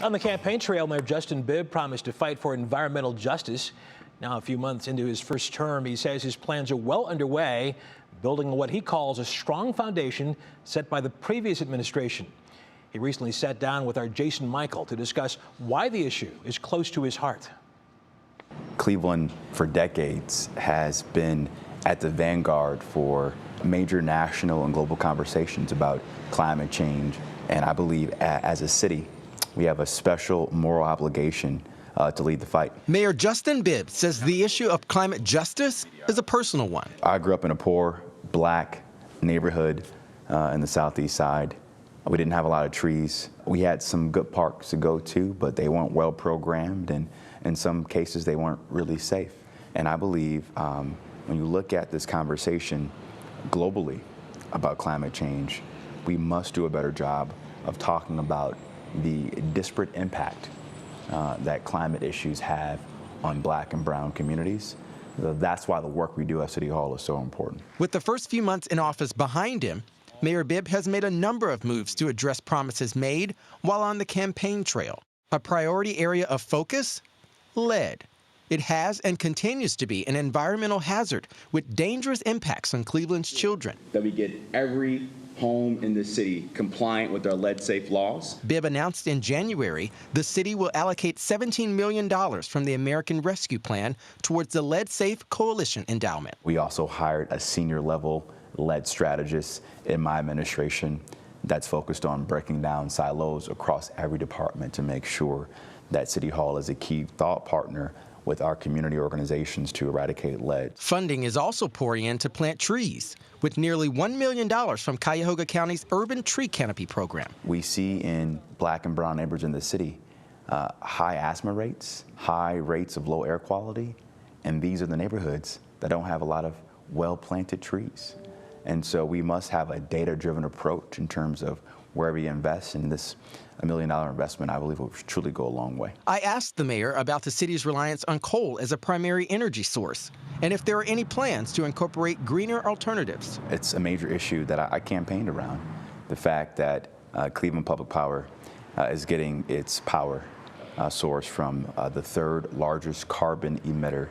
On the campaign trail, Mayor Justin Bibb promised to fight for environmental justice. Now, a few months into his first term, he says his plans are well underway, building on what he calls a strong foundation set by the previous administration. He recently sat down with our Jason Mikell to discuss why the issue is close to his heart. Cleveland, for decades, has been at the vanguard for major national and global conversations about climate change. And I believe as a city, we have a special moral obligation to lead the fight. Mayor Justin Bibb says the issue of climate justice is a personal one. I grew up in a poor, black neighborhood in the southeast side. We didn't have a lot of trees. We had some good parks to go to, but they weren't well programmed, and in some cases they weren't really safe. And I believe when you look at this conversation globally about climate change, we must do a better job of talking about the disparate impact that climate issues have on black and brown communities. That's why the work we do at City Hall is so important. With the first few months in office behind him, Mayor Bibb has made a number of moves to address promises made while on the campaign trail. A priority area of focus? Lead. It has and continues to be an environmental hazard with dangerous impacts on Cleveland's children. That we get every home in the city compliant with our lead-safe laws. Bibb announced in January the city will allocate $17 million from the American Rescue Plan towards the Lead Safe Coalition endowment. We also hired a senior-level lead strategist in my administration that's focused on breaking down silos across every department to make sure that City Hall is a key thought partner with our community organizations to eradicate lead. Funding is also pouring in to plant trees, with nearly $1 million from Cuyahoga County's Urban Tree Canopy program. We see in black and brown neighborhoods in the city high asthma rates, high rates of low air quality, and these are the neighborhoods that don't have a lot of well-planted trees. And so we must have a data-driven approach in terms of where we invest, in this $1 million investment, I believe, will truly go a long way. I asked the mayor about the city's reliance on coal as a primary energy source, and if there are any plans to incorporate greener alternatives. It's a major issue that I campaigned around, the fact that Cleveland Public Power is getting its power source from the third largest carbon emitter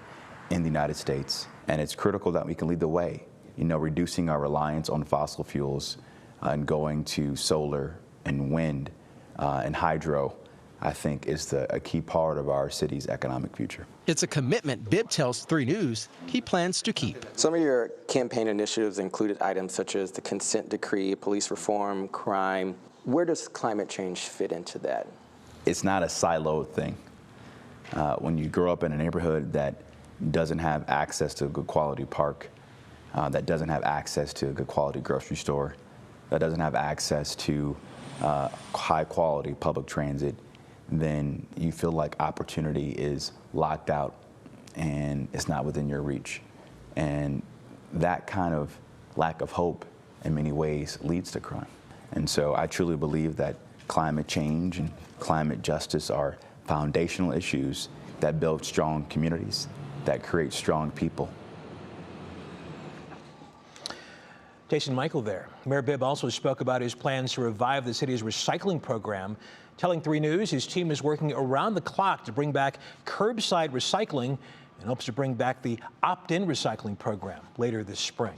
in the United States, and it's critical that we can lead the way. You know, reducing our reliance on fossil fuels and going to solar and wind and hydro, I think, is a key part of our city's economic future. It's a commitment Bibb tells 3 News he plans to keep. Some of your campaign initiatives included items such as the consent decree, police reform, crime. Where does climate change fit into that? It's not a siloed thing. When you grow up in a neighborhood that doesn't have access to a good quality park, that doesn't have access to a good quality grocery store, that doesn't have access to high quality public transit, then you feel like opportunity is locked out and it's not within your reach. And that kind of lack of hope in many ways leads to crime. And so I truly believe that climate change and climate justice are foundational issues that build strong communities, that create strong people. Jason Mikell there. Mayor Bibb also spoke about his plans to revive the city's recycling program, telling 3 News his team is working around the clock to bring back curbside recycling and hopes to bring back the opt-in recycling program later this spring.